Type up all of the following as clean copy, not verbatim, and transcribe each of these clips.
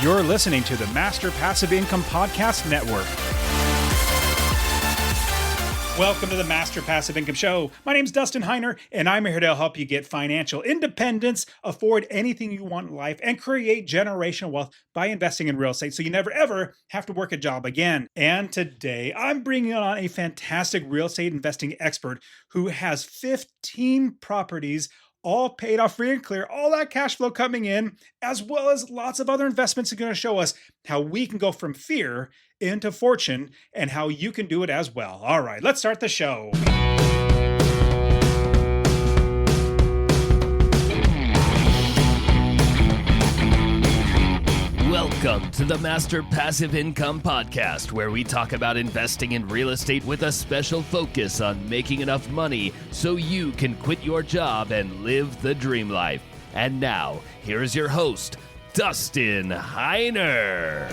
You're listening to the Master Passive Income Podcast Network. Welcome to the Master Passive Income Show. My name is Dustin Heiner, and I'm here to help you get financial independence, afford anything you want in life, and create generational wealth by investing in real estate so you never ever have to work a job again. And today, I'm bringing on a fantastic real estate investing expert who has 15 properties all paid off free and clear, all that cash flow coming in, as well as lots of other investments are going to show us how we can go from fear into fortune and how you can do it as well. All right, let's start the show. Welcome to the Master Passive Income Podcast, where we talk about investing in real estate with a special focus on making enough money so you can quit your job and live the dream life. And now, here's your host, Dustin Heiner.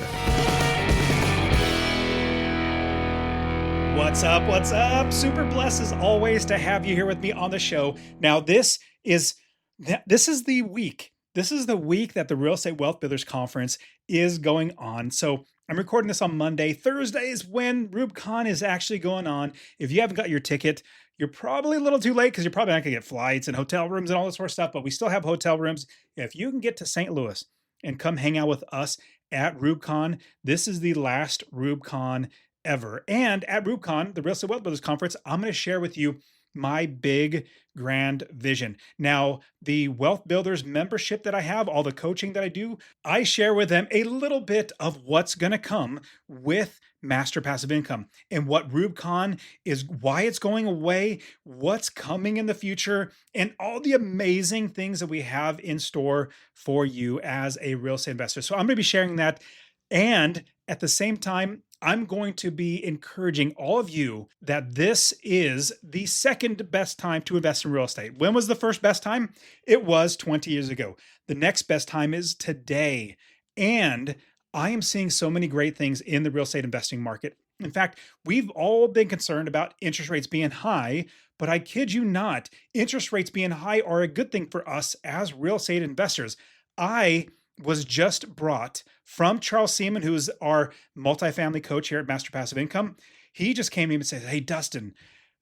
What's up? What's up? Super blessed as always to have you here with me on the show. Now, this is the week. This is the week that the Real Estate Wealth Builders Conference is going on. So I'm recording this on Monday. Thursday is when RubeCon is actually going on. If you haven't got your ticket, you're probably a little too late because you're probably not going to get flights and hotel rooms and all this sort of stuff, but we still have hotel rooms. If you can get to St. Louis and come hang out with us at RubeCon, this is the last RubeCon ever. And at RubeCon, the Real Estate Wealth Builders Conference, I'm going to share with you my big grand vision. Now, the Wealth Builders membership that I have, all the coaching that I do, I share with them a little bit of what's going to come with Master Passive Income and what RubeCon is, why it's going away, what's coming in the future, and all the amazing things that we have in store for you as a real estate investor. So I'm going to be sharing that. And at the same time, I'm going to be encouraging all of you that this is the second best time to invest in real estate. When was the first best time? It was 20 years ago. The next best time is today. And I am seeing so many great things in the real estate investing market. In fact, we've all been concerned about interest rates being high, but I kid you not, interest rates being high are a good thing for us as real estate investors. I was just brought from Charles Seaman, who's our multifamily coach here at Master Passive Income. He just came to me and said, "Hey, Dustin,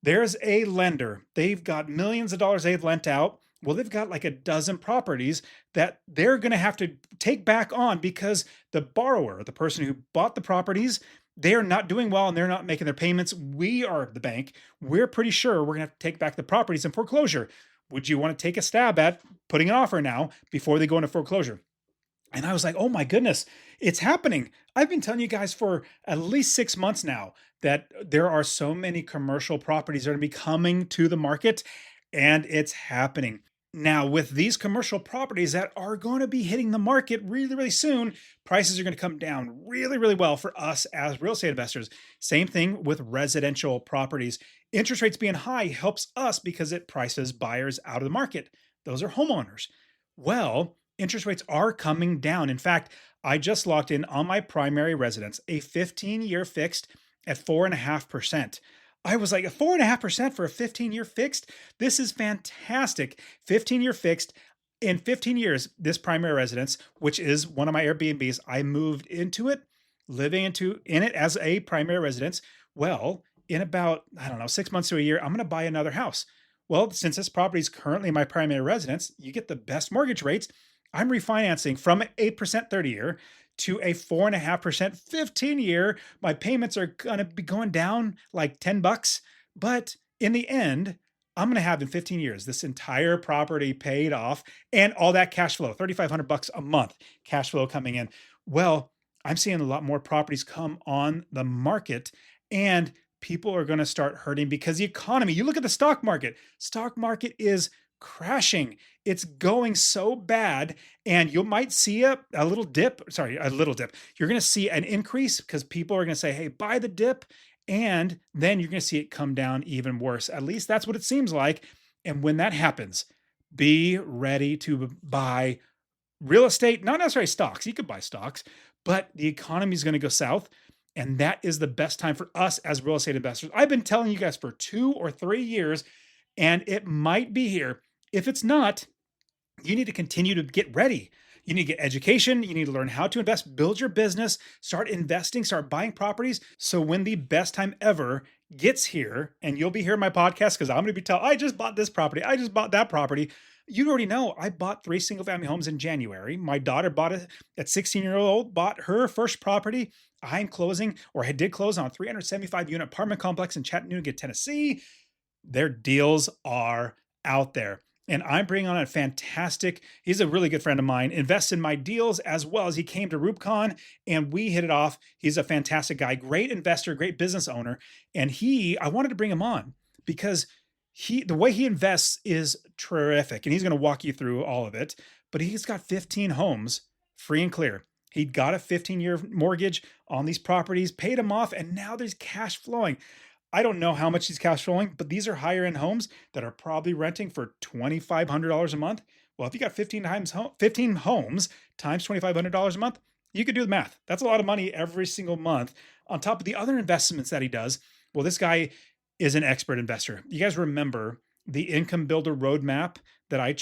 there's a lender. They've got millions of dollars they've lent out. Well, they've got like a dozen properties that they're going to have to take back on because the borrower, the person who bought the properties, they're not doing well and they're not making their payments. We are the bank. We're pretty sure we're going to have to take back the properties in foreclosure. Would you want to take a stab at putting an offer now before they go into foreclosure?" And I was like, oh my goodness, it's happening. I've been telling you guys for at least 6 months now that there are so many commercial properties that are going to be coming to the market, and it's happening. Now, with these commercial properties that are going to be hitting the market really, really soon, prices are going to come down really, really well for us as real estate investors. Same thing with residential properties. Interest rates being high helps us because it prices buyers out of the market. Those are homeowners. Well, interest rates are coming down. In fact, I just locked in on my primary residence, a 15-year fixed at 4.5%. I was like, a 4.5% for a 15-year fixed? This is fantastic. 15-year fixed. In 15 years, this primary residence, which is one of my Airbnbs, I moved into it, living in it as a primary residence. Well, in about, 6 months to a year, I'm going to buy another house. Well, since this property is currently my primary residence, you get the best mortgage rates. I'm refinancing from 8% 30-year to a 4.5% 15-year. My payments are going to be going down like $10, but in the end, I'm going to have in 15 years this entire property paid off and all that cash flow, $3,500 a month cash flow coming in. Well, I'm seeing a lot more properties come on the market, and people are going to start hurting because the economy, you look at the stock market is crashing. It's going so bad, and you might see a little dip. You're going to see an increase because people are going to say, hey, buy the dip. And then you're going to see it come down even worse. At least that's what it seems like. And when that happens, be ready to buy real estate, not necessarily stocks. You could buy stocks, but the economy is going to go south. And that is the best time for us as real estate investors. I've been telling you guys for 2 or 3 years, and it might be here. If it's not, you need to continue to get ready. You need to get education. You need to learn how to invest, build your business, start investing, start buying properties. So when the best time ever gets here, and you'll be here in my podcast because I'm going to be telling, I just bought this property. I just bought that property. You already know I bought 3 single family homes in January. My daughter bought it at 16-year-old, bought her first property. I'm closing, or I did close on a 375 unit apartment complex in Chattanooga, Tennessee. Their deals are out there. And I'm bringing on a fantastic, he's a really good friend of mine, invests in my deals as well as he came to RoopCon and we hit it off. He's a fantastic guy, great investor, great business owner. And I wanted to bring him on because the way he invests is terrific. And he's going to walk you through all of it. But he's got 15 homes free and clear. He got a 15-year mortgage on these properties, paid them off, and now there's cash flowing. I don't know how much he's cash flowing, but these are higher end homes that are probably renting for $2,500 a month. Well, if you got 15 homes times $2,500 a month, you could do the math. That's a lot of money every single month on top of the other investments that he does. Well, this guy is an expert investor. You guys remember the income builder roadmap that I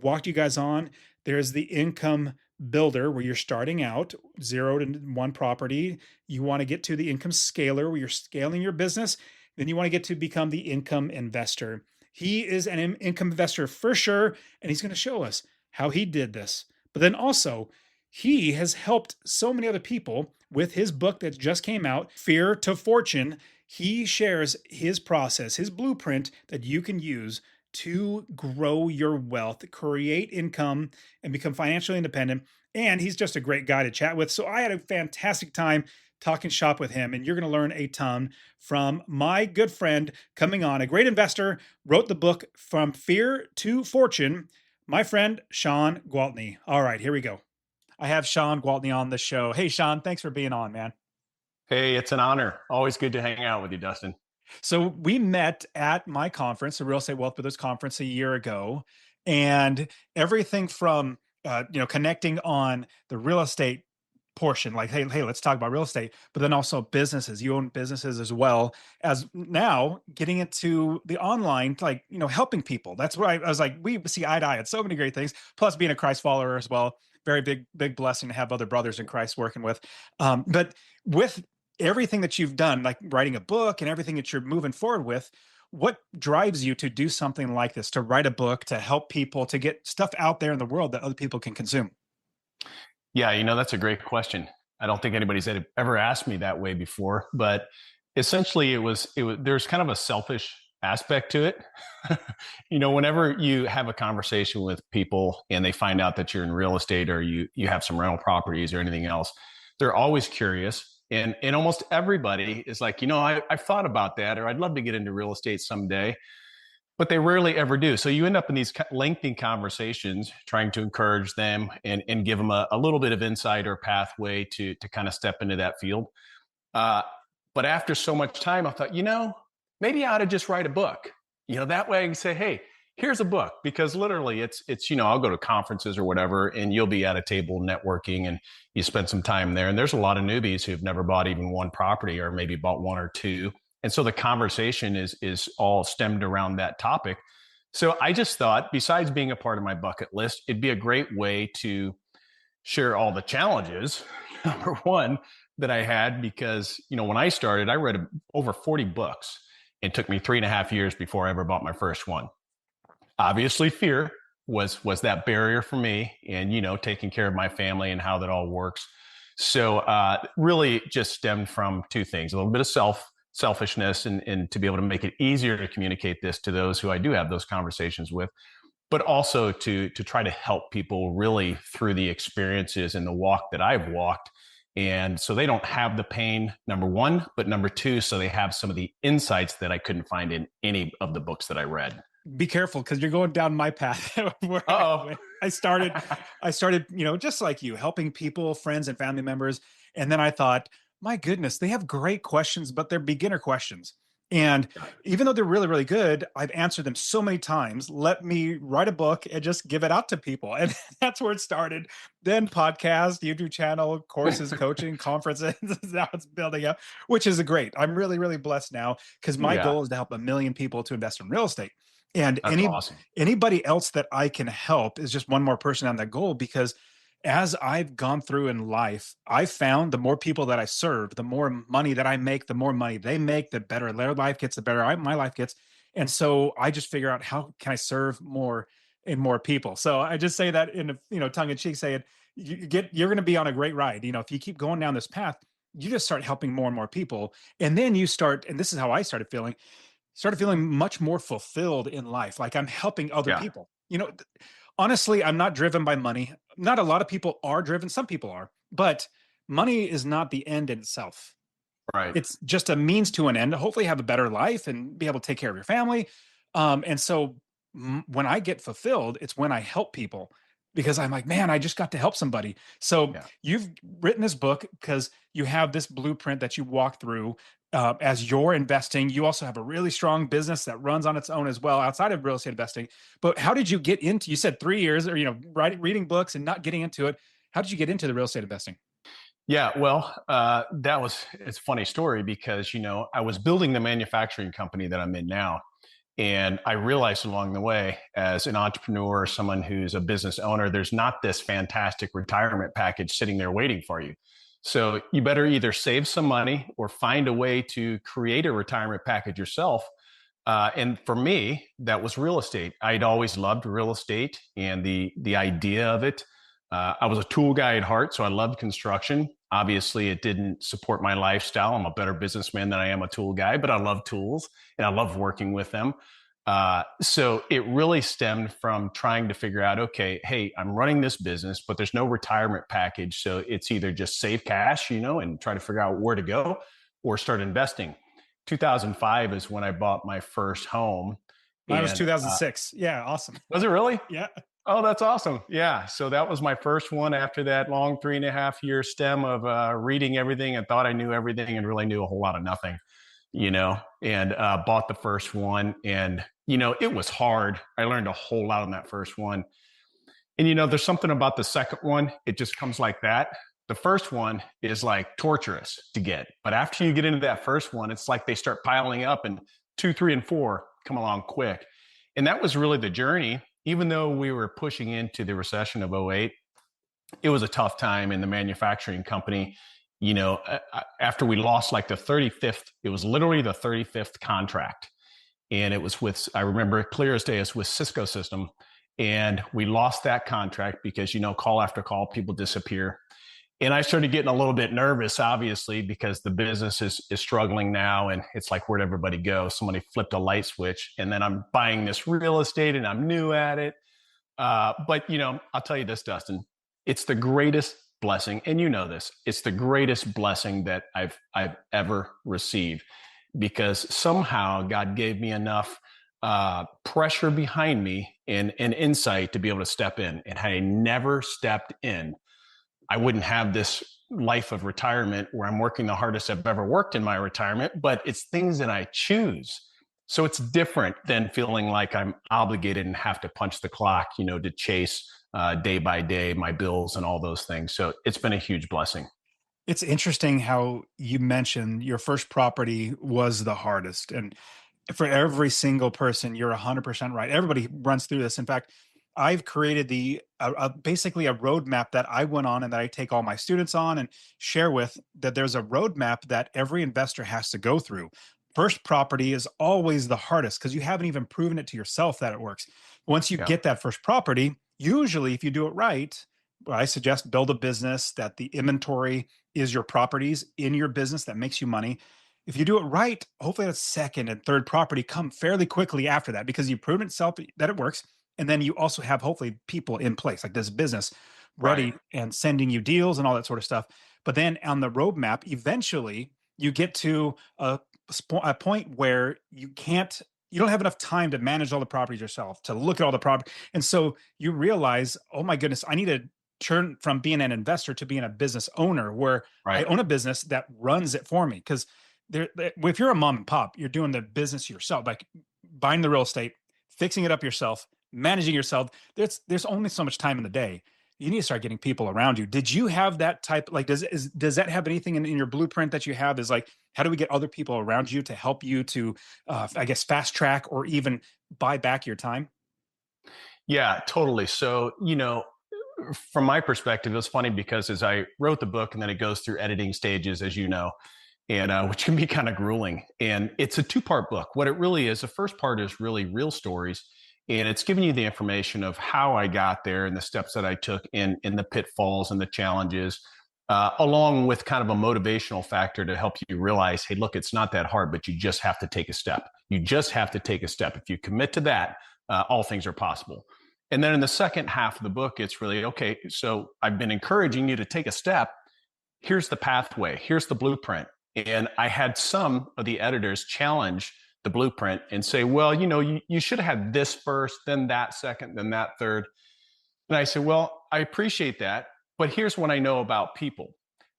walked you guys on? There's the income builder where you're starting out 0 to 1 property. You want to get to the income scaler where you're scaling your business. Then you want to get to become the income investor. He is an income investor for sure. And he's going to show us how he did this. But then also, he has helped so many other people with his book that just came out, Fear to Fortune. He shares his process, his blueprint that you can use to grow your wealth, create income, and become financially independent. And he's just a great guy to chat with. So I had a fantastic time talking shop with him, and you're going to learn a ton from my good friend coming on, a great investor, wrote the book From Fear to Fortune, my friend, Shawn Gwaltney. All right, here we go. I have Shawn Gwaltney on the show. Hey, Shawn, thanks for being on, man. Hey, it's an honor. Always good to hang out with you, Dustin. So we met at my conference, the Real Estate Wealth Builders Conference a year ago, and everything from connecting on the real estate portion, like hey, let's talk about real estate, but then also businesses. You own businesses as well as now getting into the online, helping people. That's where I was like, we see eye to eye at so many great things. Plus, being a Christ follower as well, very big blessing to have other brothers in Christ working with. But with everything that you've done, like writing a book and everything that you're moving forward with, what drives you to do something like this, to write a book, to help people, to get stuff out there in the world that other people can consume? Yeah, that's a great question. I don't think anybody's ever asked me that way before, but essentially it was there's kind of a selfish aspect to it. Whenever you have a conversation with people and they find out that you're in real estate or you have some rental properties or anything else, they're always curious. And almost everybody is like, I've thought about that, or I'd love to get into real estate someday, but they rarely ever do. So you end up in these lengthy conversations trying to encourage them and give them a little bit of insight or pathway to kind of step into that field. But after so much time, I thought, maybe I ought to just write a book. That way I can say, hey, here's a book, because literally it's I'll go to conferences or whatever, and you'll be at a table networking and you spend some time there. And there's a lot of newbies who've never bought even one property or maybe bought one or two. And so the conversation is all stemmed around that topic. So I just thought, besides being a part of my bucket list, it'd be a great way to share all the challenges, number one, that I had, because, when I started, I read over 40 books. It took me 3.5 years before I ever bought my first one. Obviously, fear was that barrier for me, and taking care of my family and how that all works. So really just stemmed from two things: a little bit of selfishness and to be able to make it easier to communicate this to those who I do have those conversations with, but also to try to help people really through the experiences and the walk that I've walked. And so they don't have the pain, number one, but number two, so they have some of the insights that I couldn't find in any of the books that I read. Be careful, because you're going down my path. I started, just like you, helping people, friends and family members. And then I thought, my goodness, they have great questions, but they're beginner questions. And even though they're really, really good, I've answered them so many times. Let me write a book and just give it out to people. And that's where it started. Then podcast, YouTube channel, courses, coaching, conferences. Now it's building up, which is great. I'm really, really blessed now, because my goal is to help 1 million people to invest in real estate. And awesome. Anybody else that I can help is just one more person on that goal, because as I've gone through in life, I've found the more people that I serve, the more money that I make, the more money they make, the better their life gets, the better my life gets. And so I just figure out how can I serve more and more people. So I just say that in a, tongue in cheek, saying you're going to be on a great ride. If you keep going down this path, you just start helping more and more people. And then you start, and this is how I started feeling much more fulfilled in life. Like I'm helping other Yeah. people. Honestly, I'm not driven by money. Not a lot of people are driven. Some people are, but money is not the end in itself. Right. It's just a means to an end to hopefully have a better life and be able to take care of your family. And so when I get fulfilled, it's when I help people because I'm like, man, I just got to help somebody. So Yeah. you've written this book because you have this blueprint that you walk through as you're investing. You also have a really strong business that runs on its own as well outside of real estate investing. But how did you get into, you said 3 years or, reading books and not getting into it. How did you get into the real estate investing? Yeah, well, it's a funny story because, I was building the manufacturing company that I'm in now. And I realized along the way, as an entrepreneur, someone who's a business owner, there's not this fantastic retirement package sitting there waiting for you. So you better either save some money or find a way to create a retirement package yourself. And for me, that was real estate. I'd always loved real estate and the idea of it. I was a tool guy at heart, so I loved construction. Obviously, it didn't support my lifestyle. I'm a better businessman than I am a tool guy, but I love tools and I love working with them. So it really stemmed from trying to figure out, okay, hey, I'm running this business, but there's no retirement package. So it's either just save cash, and try to figure out where to go or start investing. 2005 is when I bought my first home. Mine was And 2006. Yeah, awesome. was it really? Yeah. Oh, that's awesome. Yeah. So that was my first one after that long 3.5 year stem of reading everything and thought I knew everything and really knew a whole lot of nothing, and bought the first one. And, it was hard. I learned a whole lot on that first one. And, there's something about the second one. It just comes like that. The first one is like torturous to get. But after you get into that first one, it's like they start piling up and 2, 3, and 4 come along quick. And that was really the journey. Even though we were pushing into the recession of '08, it was a tough time in the manufacturing company. After we lost like the 35th, it was literally the 35th contract. And it was with, I remember it clear as day, it's with Cisco System. And we lost that contract because, call after call, people disappear. And I started getting a little bit nervous, obviously, because the business is struggling now. And it's like, where'd everybody go? Somebody flipped a light switch. And then I'm buying this real estate and I'm new at it. But, I'll tell you this, Dustin, it's the greatest blessing. And you know this, it's the greatest blessing that I've ever received because somehow God gave me enough pressure behind me and insight to be able to step in. And had I never stepped in, I wouldn't have this life of retirement where I'm working the hardest I've ever worked in my retirement, but it's things that I choose. So it's different than feeling like I'm obligated and have to punch the clock, to chase day by day my bills and all those things. So it's been a huge blessing. It's interesting how you mentioned your first property was the hardest. And for every single person, you're 100% right. Everybody runs through this. In fact, I've created basically a roadmap that I went on and that I take all my students on and share with that there's a roadmap that every investor has to go through. First property is always the hardest because you haven't even proven it to yourself that it works. Once you Yeah. get that first property, usually if you do it right, I suggest build a business that the inventory is your properties in your business that makes you money. If you do it right, hopefully that second and third property come fairly quickly after that because you've proven itself that it works. And then you also have hopefully people in place like this business ready Right. and sending you deals and all that sort of stuff. But then on the roadmap, eventually you get to a point where you don't have enough time to manage all the properties yourself, to look at all the property. And so you realize, oh my goodness, I need to turn from being an investor to being a business owner where I Right. own a business that runs it for me. Because if you're a mom and pop, you're doing the business yourself, like buying the real estate, fixing it up yourself, managing yourself. There's only so much time in the day. You need to start getting people around you. Did you have that type? Like, does that have anything in your blueprint that you have? Is like, how do we get other people around you to help you to, I guess, fast track or even buy back your time? Yeah, totally. So, from my perspective, it was funny because as I wrote the book and then it goes through editing stages, as you know, and which can be kind of grueling. And it's a two-part book. What it really is, the first part is really real stories, and it's giving you the information of how I got there and the steps that I took in the pitfalls and the challenges, along with kind of a motivational factor to help you realize, hey, look, it's not that hard, but you just have to take a step. You just have to take a step. If you commit to that, all things are possible. And then in the second half of the book, it's really, okay, so I've been encouraging you to take a step. Here's the pathway. Here's the blueprint. And I had some of the editors challenge the blueprint and say, well, you should have had this first, then that second, then that third. And I said, well, I appreciate that. But here's what I know about people.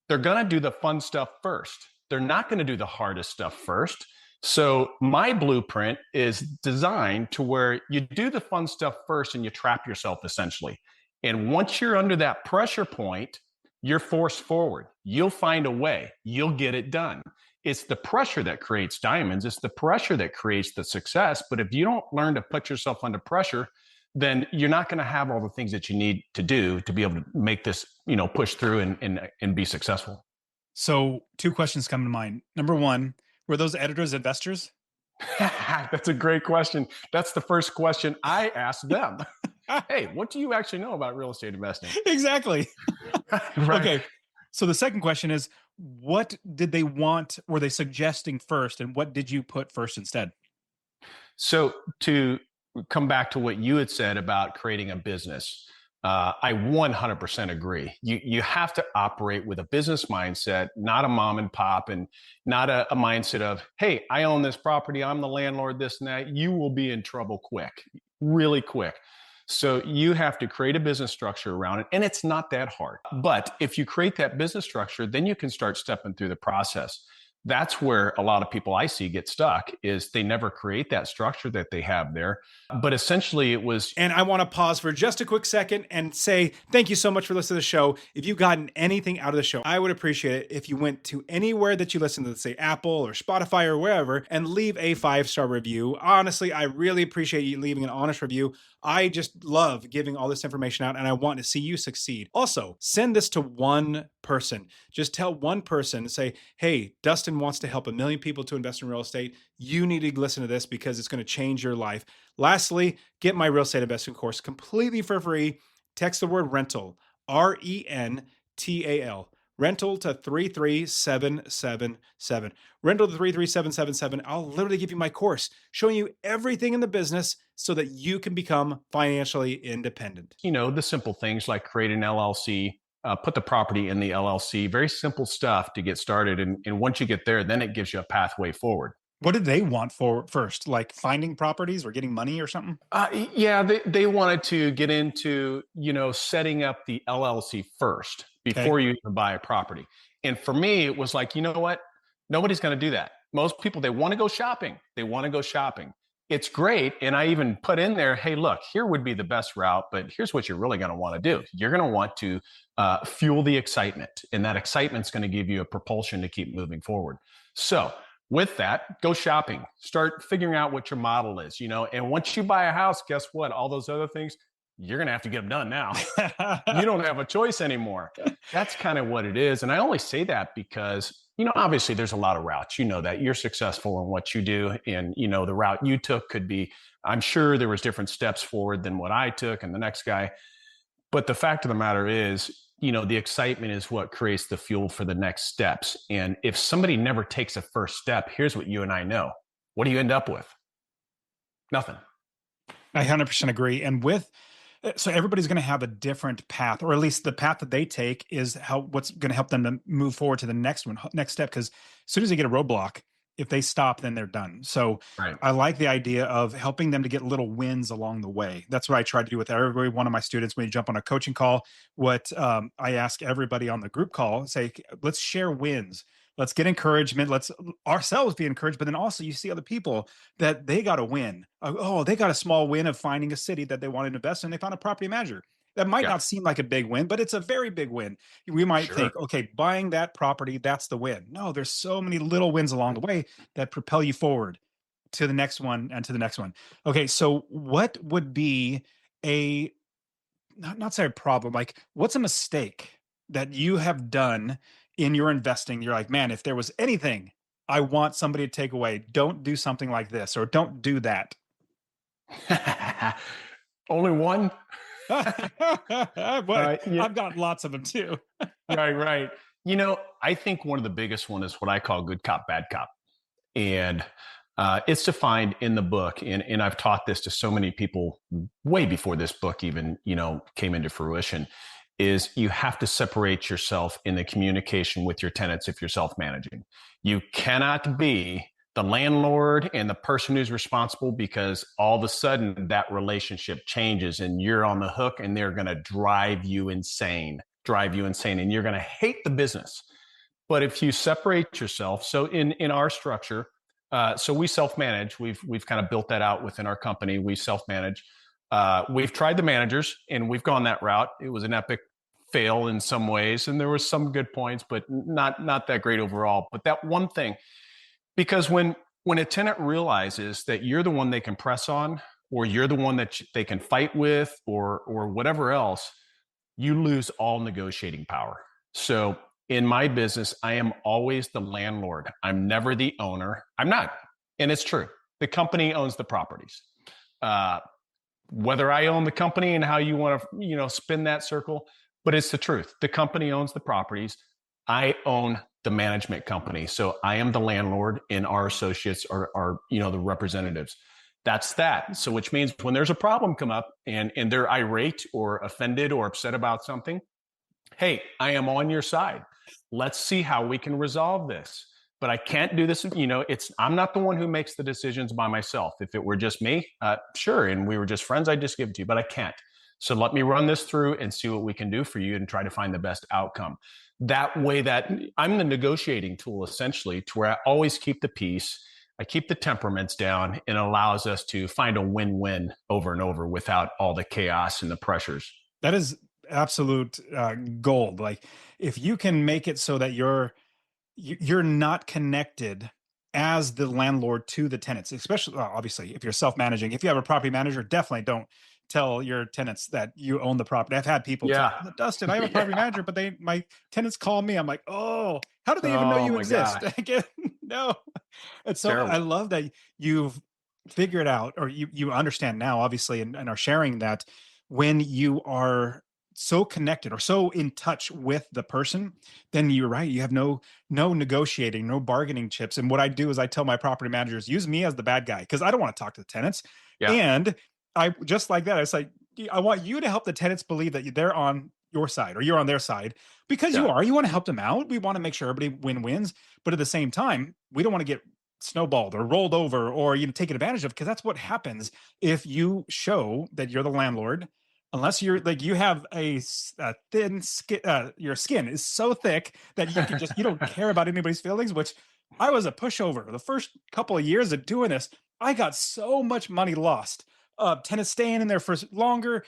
They're going to do the fun stuff first. They're not going to do the hardest stuff first. So my blueprint is designed to where you do the fun stuff first and you trap yourself essentially. And once you're under that pressure point, you're forced forward. You'll find a way. You'll get it done. It's the pressure that creates diamonds. It's the pressure that creates the success. But if you don't learn to put yourself under pressure, then you're not going to have all the things that you need to do to be able to make this, push through and be successful. So 2 questions come to mind. Number 1, were those editors investors? That's a great question. That's the first question I asked them. Hey, what do you actually know about real estate investing? Exactly. Right. Okay. So the second question is, what did they want? Were they suggesting first? And what did you put first instead? So to come back to what you had said about creating a business, I 100% agree. You have to operate with a business mindset, not a mom and pop, and not a mindset of, hey, I own this property, I'm the landlord, this and that. You will be in trouble quick, really quick. So you have to create a business structure around it, and it's not that hard. But if you create that business structure, then you can start stepping through the process. That's where a lot of people I see get stuck, is they never create that structure that they have there. But essentially it was. And I want to pause for just a quick second and say thank you so much for listening to the show. If you've gotten anything out of the show, I would appreciate it if you went to anywhere that you listen to, say Apple or Spotify or wherever, and leave a 5-star review. Honestly, I really appreciate you leaving an honest review. I just love giving all this information out, and I want to see you succeed. Also, send this to one person. Just tell one person, say, hey, Dustin wants to help 1 million people to invest in real estate. You need to listen to this because it's going to change your life. Lastly, get my real estate investing course completely for free. Text the word rental, RENTAL, rental to 33777. Rental to 33777. I'll literally give you my course showing you everything in the business so that you can become financially independent. The simple things like create an LLC, put the property in the LLC, very simple stuff to get started. And once you get there, then it gives you a pathway forward. What did they want for first? Like finding properties or getting money or something? Yeah, they wanted to get into, setting up the LLC first before you even buy a property. And for me, it was like, you know what? Nobody's going to do that. Most people, they want to go shopping. It's great. And I even put in there, hey, look, here would be the best route, but here's what you're really going to want to do. You're going to want to fuel the excitement. And that excitement's going to give you a propulsion to keep moving forward. So with that, go shopping, start figuring out what your model is, and once you buy a house, guess what? All those other things, you're going to have to get them done now. You don't have a choice anymore. That's kind of what it is. And I only say that because, obviously there's a lot of routes, that you're successful in what you do. And, the route you took could be, I'm sure there was different steps forward than what I took and the next guy. But the fact of the matter is, the excitement is what creates the fuel for the next steps. And if somebody never takes a first step, here's what you and I know. What do you end up with? Nothing. I 100% agree. And so everybody's going to have a different path, or at least the path that they take is what's going to help them to move forward to the next step. Because as soon as they get a roadblock, if they stop, then they're done. So right. I like the idea of helping them to get little wins along the way. That's what I try to do with every one of my students when you jump on a coaching call. What I ask everybody on the group call, say, let's share wins. Let's get encouragement. Let's ourselves be encouraged. But then also you see other people that they got a win. Oh, they got a small win of finding a city that they wanted to invest in. They found a property manager. That might not seem like a big win, but it's a very big win. We might think, okay, buying that property, that's the win. No, there's so many little wins along the way that propel you forward to the next one and to the next one. Okay, so what would be not say a problem, like what's a mistake that you have done in your investing? You're like, man, if there was anything I want somebody to take away, don't do something like this or don't do that. Only one. But Yeah, I've got lots of them too. right, right. I think one of the biggest one is what I call good cop, bad cop. And it's defined in the book. And I've taught this to so many people way before this book even, came into fruition, is you have to separate yourself in the communication with your tenants if you're self-managing. You cannot be the landlord and the person who's responsible, because all of a sudden that relationship changes and you're on the hook and they're going to drive you insane, and you're going to hate the business. But if you separate yourself, so in our structure, so we self-manage. We've kind of built that out within our company. We self-manage. We've tried the managers and we've gone that route. It was an epic fail in some ways, and there was some good points, but not that great overall. But that one thing, because when a tenant realizes that you're the one they can press on, or you're the one that they can fight with, or whatever else, you lose all negotiating power. So in my business, I am always the landlord. I'm never the owner. I'm not. And it's true. The company owns the properties. Whether I own the company and how you want to, spin that circle, but it's the truth. The company owns the properties. I own the management company. So I am the landlord and our associates are the representatives. That's that. So which means when there's a problem come up and they're irate or offended or upset about something, hey, I am on your side. Let's see how we can resolve this. But I can't do this. I'm not the one who makes the decisions by myself. If it were just me, sure. And we were just friends, I'd just give it to you, but I can't. So let me run this through and see what we can do for you and try to find the best outcome. That way, that I'm the negotiating tool essentially, to where I always keep the peace. I keep the temperaments down, and it allows us to find a win-win over and over without all the chaos and the pressures. That is absolute gold. Like if you can make it so that you're not connected as the landlord to the tenants, especially obviously if you're self-managing. If you have a property manager, definitely don't tell your tenants that you own the property. I've had people tell me, Dustin, I have a property manager, but my tenants call me. I'm like, oh, how do they even know you exist? No. And so terrible. I love that you've figured out, or you understand now, obviously, and are sharing that when you are so connected or so in touch with the person, then you're right. You have no negotiating, no bargaining chips. And what I do is I tell my property managers, use me as the bad guy, because I don't want to talk to the tenants. Yeah. And I just like that. It's like, I want you to help the tenants believe that they're on your side or you're on their side, because you are. You want to help them out. We want to make sure everybody wins. But at the same time, we don't want to get snowballed or rolled over or taken advantage of, because that's what happens if you show that you're the landlord. Unless you're like, you have a thin skin, your skin is so thick that you can you don't care about anybody's feelings, which I was a pushover. The first couple of years of doing this, I got so much money lost. Tenants staying in there for longer,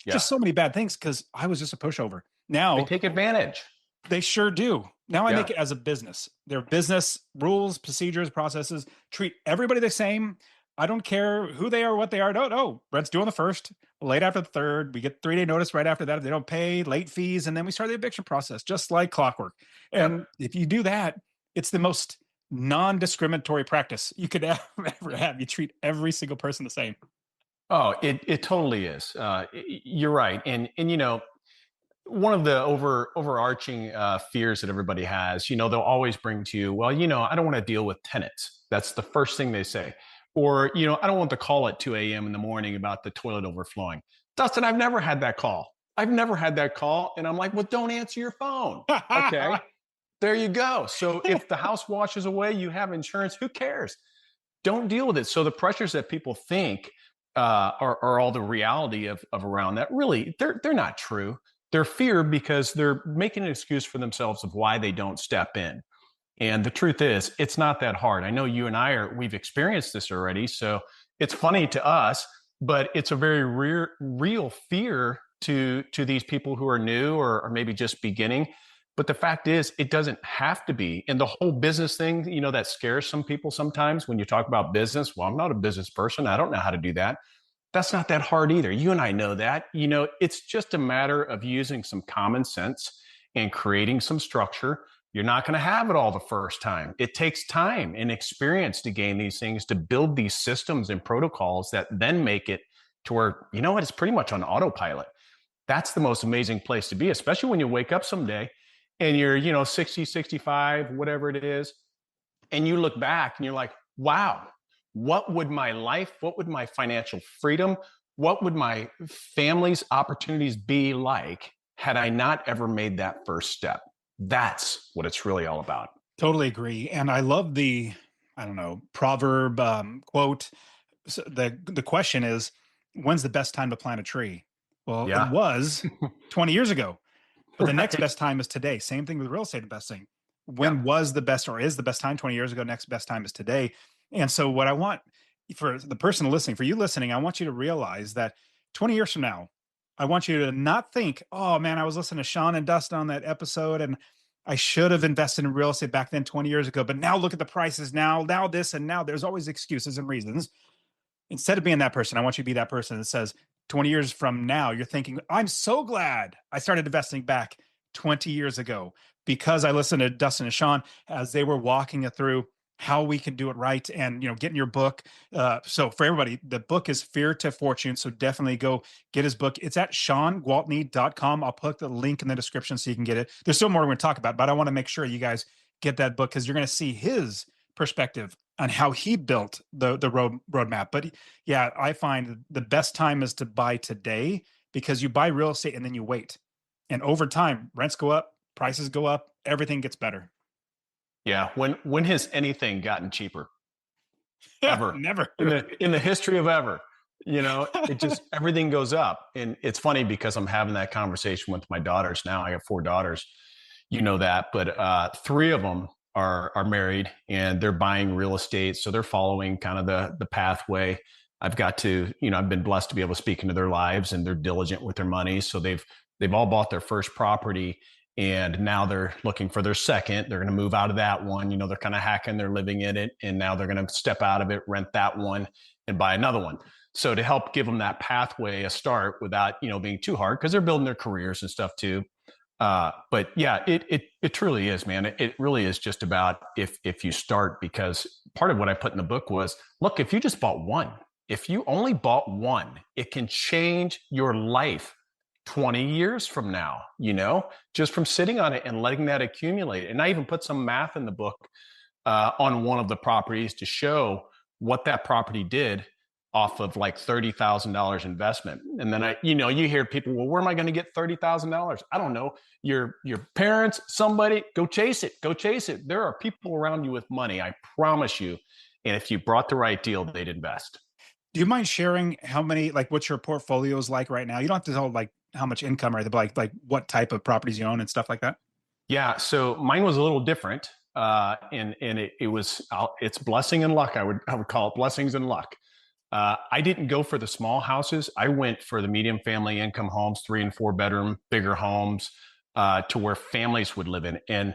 just so many bad things because I was just a pushover. Now they take advantage. They sure do. Now I make it as a business. Their business rules, procedures, processes, treat everybody the same. I don't care who they are, what they are. No, rent's due on the first, late after the third. We get 3-day notice right after that if they don't pay, late fees, and then we start the eviction process, just like clockwork. And if you do that, it's the most non-discriminatory practice you could ever have. You treat every single person the same. Oh, it totally is. You're right. And one of the overarching fears that everybody has, they'll always bring to you, well, I don't want to deal with tenants. That's the first thing they say. Or, I don't want to call at 2 a.m. in the morning about the toilet overflowing. Dustin, I've never had that call. And I'm like, well, don't answer your phone. Okay, there you go. So if the house washes away, you have insurance, who cares? Don't deal with it. So the pressures that people think are all the reality of around that, really, they're not true. They're fear because they're making an excuse for themselves of why they don't step in. And the truth is, it's not that hard. I know you and we've experienced this already. So it's funny to us, but it's a very real fear to these people who are new or maybe just beginning. But the fact is, it doesn't have to be. And the whole business thing, that scares some people sometimes when you talk about business. Well, I'm not a business person. I don't know how to do that. That's not that hard either. You and I know that. It's just a matter of using some common sense and creating some structure. You're not going to have it all the first time. It takes time and experience to gain these things, to build these systems and protocols that then make it to where, it's pretty much on autopilot. That's the most amazing place to be, especially when you wake up someday and you're, 60, 65, whatever it is. And you look back and you're like, wow, what would my life, what would my financial freedom, what would my family's opportunities be like had I not ever made that first step? That's what it's really all about. Totally agree. And I love the, I don't know, proverb quote. So the question is, when's the best time to plant a tree? Well, Yeah. it was 20 years ago, but the next Right. best time is today. Same thing with real estate investing. When Yeah. was the best or is the best time 20 years ago? Next best time is today. And so what I want for the person listening, for you listening, I want you to realize that 20 years from now, I want you to not think, oh man, I was listening to Sean and Dustin on that episode and I should have invested in real estate back then 20 years ago, but now look at the prices now this and now. There's always excuses and reasons. Instead of being that person, I want you to be that person that says 20 years from now, you're thinking, I'm so glad I started investing back 20 years ago because I listened to Dustin and Sean as they were walking it through how we can do it right and, get in your book. So for everybody, the book is Fear to Fortune. So definitely go get his book. It's at ShawnGwaltney.com. I'll put the link in the description so you can get it. There's still more we're going to talk about, but I want to make sure you guys get that book because you're going to see his perspective on how he built the roadmap. But yeah, I find the best time is to buy today because you buy real estate and then you wait. And over time, rents go up, prices go up, everything gets better. Yeah. When has anything gotten cheaper? Ever. Never. In the history of ever. It just everything goes up. And it's funny because I'm having that conversation with my daughters now. I have 4 daughters, that, but 3 of them are married and they're buying real estate. So they're following kind of the pathway. I've got to, I've been blessed to be able to speak into their lives and they're diligent with their money. So they've all bought their first property and now they're looking for their second. They're going to move out of that one. They're kind of hacking, they're living in it. And now they're going to step out of it, rent that one and buy another one. So to help give them that pathway a start without, being too hard because they're building their careers and stuff too. But yeah, it truly is, man. It really is just about if you start, because part of what I put in the book was, look, if you just bought one, if you only bought one, it can change your life 20 years from now, just from sitting on it and letting that accumulate. And I even put some math in the book on one of the properties to show what that property did off of like $30,000 investment. And then you hear people, well, where am I going to get $30,000? I don't know. Your parents, somebody, go chase it. There are people around you with money, I promise you. And if you brought the right deal, they'd invest. Do you mind sharing how many, like what your portfolio is like right now? You don't have to tell like how much income or anything, but like what type of properties you own and stuff like that. Yeah. So mine was a little different. And it was, it's blessing and luck. I would call it blessings and luck. I didn't go for the small houses. I went for the medium family income homes, 3 and 4 bedroom, bigger homes, to where families would live in. And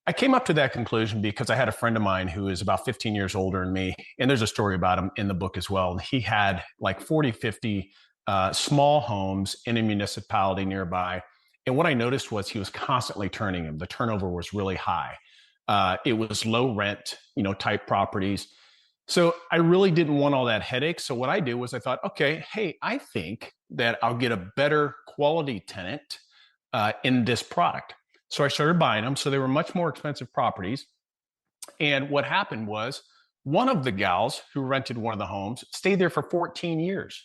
I came up to that conclusion because I had a friend of mine who is about 15 years older than me. And there's a story about him in the book as well. And he had like 40, 50 small homes in a municipality nearby. And what I noticed was he was constantly turning them. The turnover was really high. It was low rent, type properties. So I really didn't want all that headache. So what I did was I thought, okay, hey, I think that I'll get a better quality tenant in this product. So I started buying them. So they were much more expensive properties. And what happened was one of the gals who rented one of the homes stayed there for 14 years.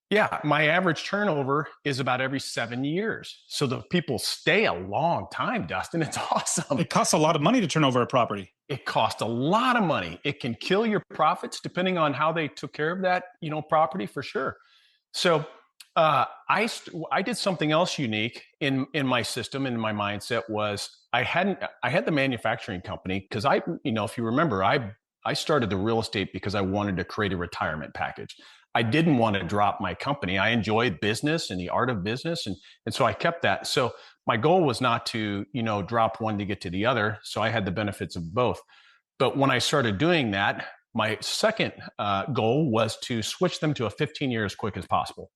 Yeah, my average turnover is about every 7 years. So the people stay a long time, Dustin. It's awesome. It costs a lot of money to turn over a property. It costs a lot of money. It can kill your profits depending on how they took care of that, property for sure. So I did something else unique in my system and in my mindset was I had the manufacturing company because if you remember, I started the real estate because I wanted to create a retirement package. I didn't want to drop my company. I enjoyed business and the art of business. And so I kept that. So my goal was not to, drop one to get to the other. So I had the benefits of both. But when I started doing that, My second goal was to switch them to a 15-year as quick as possible.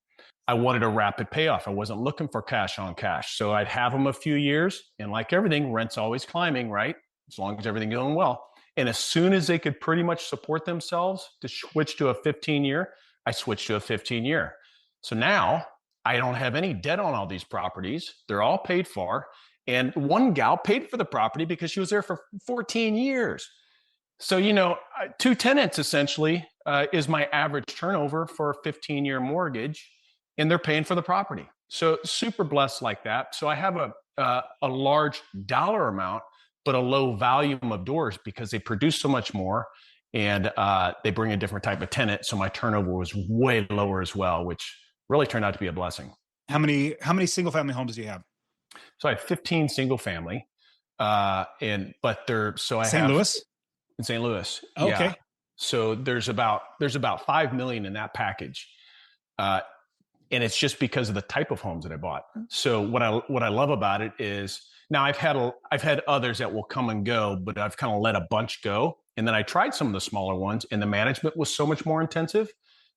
I wanted a rapid payoff. I wasn't looking for cash on cash. So I'd have them a few years. And like everything, rent's always climbing, right? As long as everything's going well. And as soon as they could pretty much support themselves to switch to a 15-year, I switched to a 15-year. So now I don't have any debt on all these properties. They're all paid for. And one gal paid for the property because she was there for 14 years. So, two tenants essentially is my average turnover for a 15-year mortgage, and they're paying for the property. So super blessed like that. So I have a large dollar amount, but a low volume of doors because they produce so much more, and they bring a different type of tenant. So my turnover was way lower as well, which really turned out to be a blessing. How many single family homes do you have? So I have 15 single family, I St. have Louis? in St. Louis. Okay. Yeah. So there's about 5 million in that package. And it's just because of the type of homes that I bought. So what I love about it is now I've had others that will come and go, but I've kind of let a bunch go. And then I tried some of the smaller ones, and the management was so much more intensive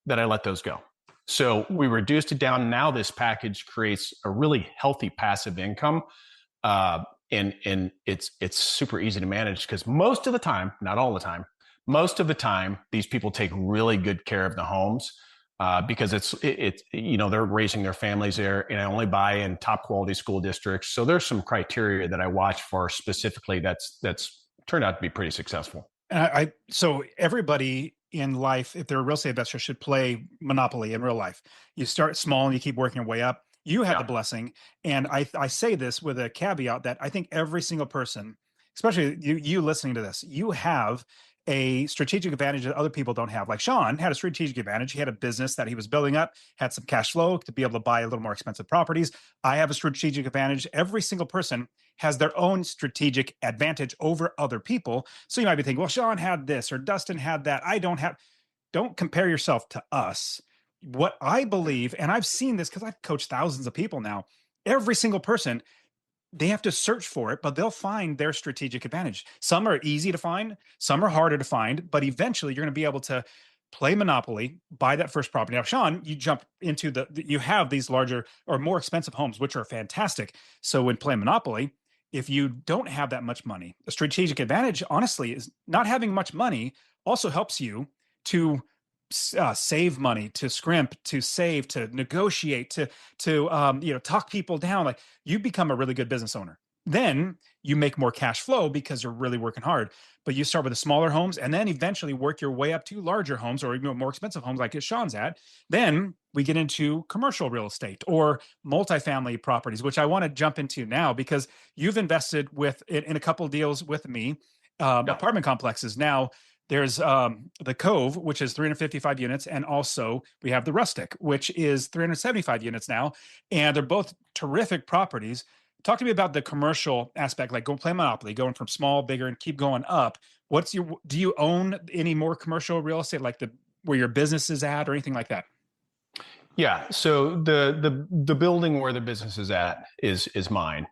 that I let those go. So we reduced it down. Now this package creates a really healthy passive income. And it's super easy to manage because most of the time, not all the time, most of the time, these people take really good care of the homes because they're raising their families there, and I only buy in top quality school districts. So there's some criteria that I watch for specifically that's turned out to be pretty successful. So everybody in life, if they're a real estate investor, should play Monopoly in real life. You start small and you keep working your way up. You had the blessing. And I say this with a caveat that I think every single person, especially you listening to this, you have a strategic advantage that other people don't have. Like Shawn had a strategic advantage. He had a business that he was building up, had some cash flow to be able to buy a little more expensive properties. I have a strategic advantage. Every single person has their own strategic advantage over other people. So you might be thinking, well, Shawn had this or Dustin had that. I don't have. Don't compare yourself to us. What I believe, and I've seen this because I've coached thousands of people now, every single person, they have to search for it, but they'll find their strategic advantage. Some are easy to find, some are harder to find, but eventually you're going to be able to play Monopoly, buy that first property. Now, Shawn, you jump into you have these larger or more expensive homes, which are fantastic. So when playing Monopoly, if you don't have that much money, a strategic advantage, honestly, is not having much money also helps you to save money, to scrimp, to save, to negotiate, to talk people down. Like you become a really good business owner. Then you make more cash flow because you're really working hard. But you start with the smaller homes and then eventually work your way up to larger homes or more expensive homes like Shawn's at. Then we get into commercial real estate or multifamily properties, which I want to jump into now because you've invested in a couple of deals with me, apartment complexes. Now, there's the Cove, which is 355 units, and also we have the Rustic, which is 375 units now, and they're both terrific properties. Talk to me about the commercial aspect, like go play Monopoly, going from small, bigger, and keep going up. Do you own any more commercial real estate, like where your business is at, or anything like that? Yeah. So the building where the business is at is mine.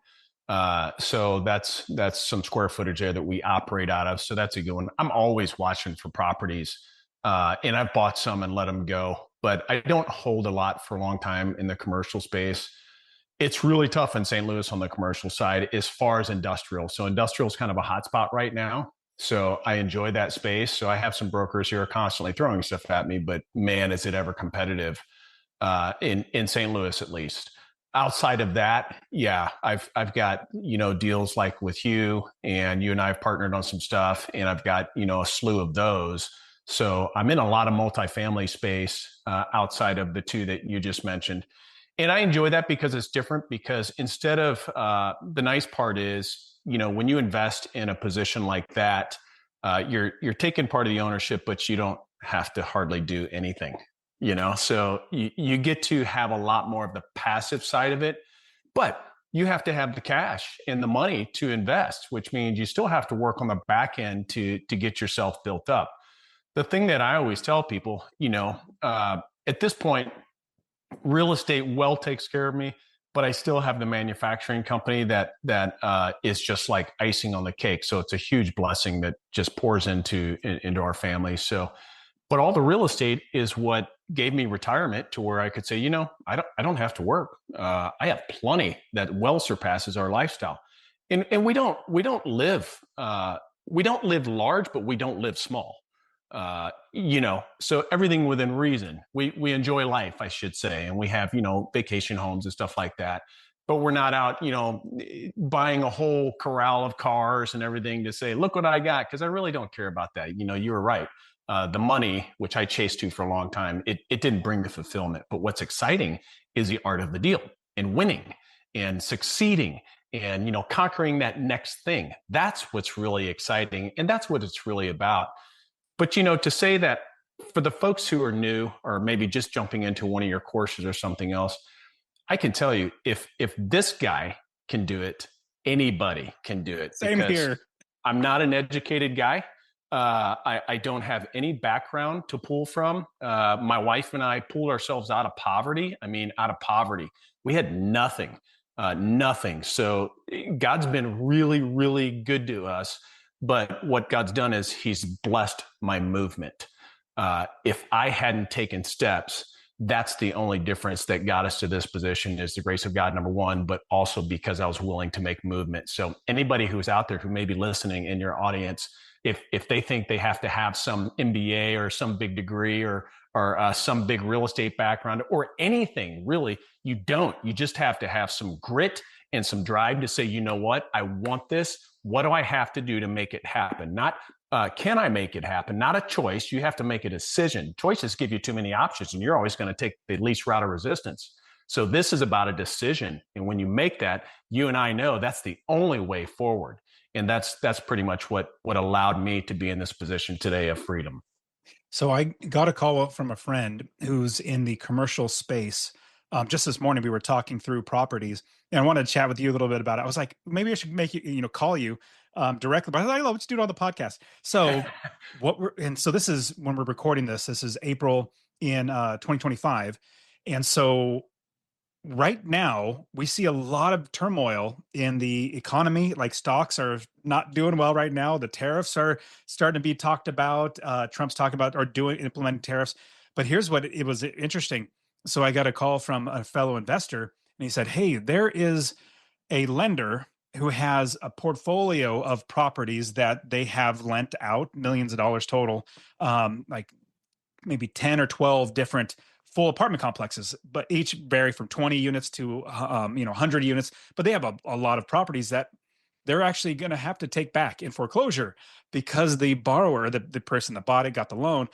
So that's some square footage there that we operate out of. So that's a good one. I'm always watching for properties, and I've bought some and let them go, but I don't hold a lot for a long time in the commercial space. It's really tough in St. Louis on the commercial side as far as industrial. So industrial is kind of a hot spot right now. So I enjoy that space. So I have some brokers here constantly throwing stuff at me, but man, is it ever competitive in St. Louis at least. Outside of that, yeah, I've got, deals like with you, and you and I have partnered on some stuff, and I've got, a slew of those. So I'm in a lot of multifamily space outside of the two that you just mentioned. And I enjoy that because it's different, because instead of the nice part is, when you invest in a position like that, you're taking part of the ownership, but you don't have to hardly do anything. So you get to have a lot more of the passive side of it, but you have to have the cash and the money to invest, which means you still have to work on the back end to get yourself built up. The thing that I always tell people, at this point, real estate well takes care of me. but I still have the manufacturing company that is just like icing on the cake. So it's a huge blessing that just pours into our family. So, but all the real estate is what gave me retirement to where I could say, I don't have to work. I have plenty that well surpasses our lifestyle, and we don't live large, but we don't live small. So everything within reason. We enjoy life, I should say, and we have vacation homes and stuff like that. But we're not out, buying a whole corral of cars and everything to say, look what I got, because I really don't care about that. You were right. The money, which I chased to for a long time, it didn't bring the fulfillment. But what's exciting is the art of the deal and winning and succeeding and conquering that next thing. That's what's really exciting, and that's what it's really about. But to say that for the folks who are new or maybe just jumping into one of your courses or something else, I can tell you, if this guy can do it, anybody can do it. Same here. I'm not an educated guy. I don't have any background to pull from. My wife and I pulled ourselves out of poverty. I mean, out of poverty. We had nothing, nothing. So God's been really, really good to us. But what God's done is he's blessed my movement. If I hadn't taken steps, that's the only difference that got us to this position is the grace of God, number one, but also because I was willing to make movement. So anybody who's out there who may be listening in your audience, if they think they have to have some MBA or some big degree or some big real estate background or anything, really, you don't. You just have to have some grit and some drive to say, you know what, I want this. What do I have to do to make it happen? Not can I make it happen? Not a choice. You have to make a decision. Choices give you too many options, and you're always going to take the least route of resistance. So this is about a decision. And when you make that, you and I know that's the only way forward. And that's pretty much what allowed me to be in this position today of freedom. So I got a call from a friend who's in the commercial space. Just this morning, we were talking through properties, and I wanted to chat with you a little bit about it. I was like, maybe I should make you, call you directly. But I was like, let's do it on the podcast. So so this is when we're recording this. This is April in 2025, and so right now we see a lot of turmoil in the economy. Like stocks are not doing well right now. The tariffs are starting to be talked about. Trump's talking about or implementing tariffs. But here's what it was interesting. So I got a call from a fellow investor, and he said, hey, there is a lender who has a portfolio of properties that they have lent out, millions of dollars total, like maybe 10 or 12 different full apartment complexes, but each vary from 20 units to 100 units. But they have a lot of properties that they're actually going to have to take back in foreclosure because the borrower, the person that bought it, got the loan,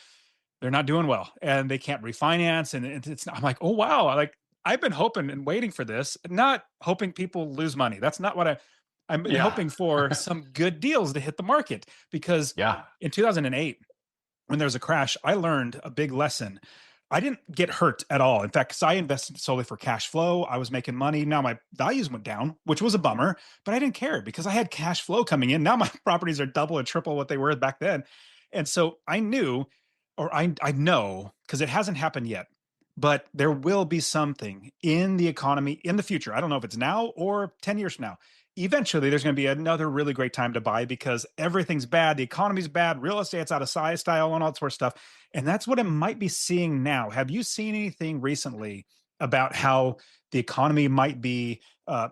they're not doing well and they can't refinance. And it's not, I'm like, oh, wow. Like I've been hoping and waiting for this, not hoping people lose money. That's not what I'm hoping for some good deals to hit the market because in 2008, when there was a crash, I learned a big lesson. I didn't get hurt at all. In fact, because I invested solely for cash flow, I was making money. Now my values went down, which was a bummer, but I didn't care because I had cash flow coming in. Now my properties are double or triple what they were back then. And so I knew, or I know, because it hasn't happened yet, but there will be something in the economy in the future. I don't know if it's now or 10 years from now. Eventually, there's going to be another really great time to buy because everything's bad. The economy's bad. Real estate's out of style and all that sort of stuff. And that's what it might be seeing now. Have you seen anything recently about how the economy might be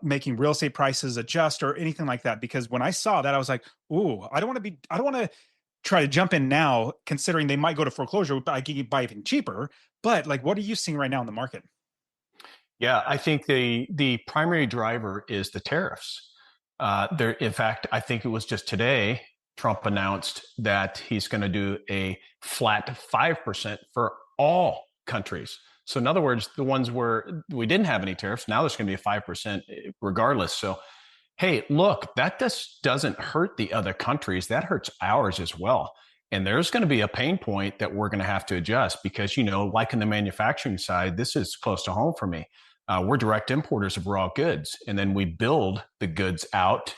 making real estate prices adjust or anything like that? Because when I saw that, I was like, ooh, I don't want to try to jump in now, considering they might go to foreclosure, but I can buy even cheaper. But like, what are you seeing right now in the market? Yeah, I think the primary driver is the tariffs. In fact, I think it was just today, Trump announced that he's going to do a flat 5% for all countries. So in other words, the ones where we didn't have any tariffs, now there's going to be a 5% regardless. So, hey, look, that just doesn't hurt the other countries. That hurts ours as well. And there's going to be a pain point that we're going to have to adjust because, like in the manufacturing side, this is close to home for me. We're direct importers of raw goods, and then we build the goods out,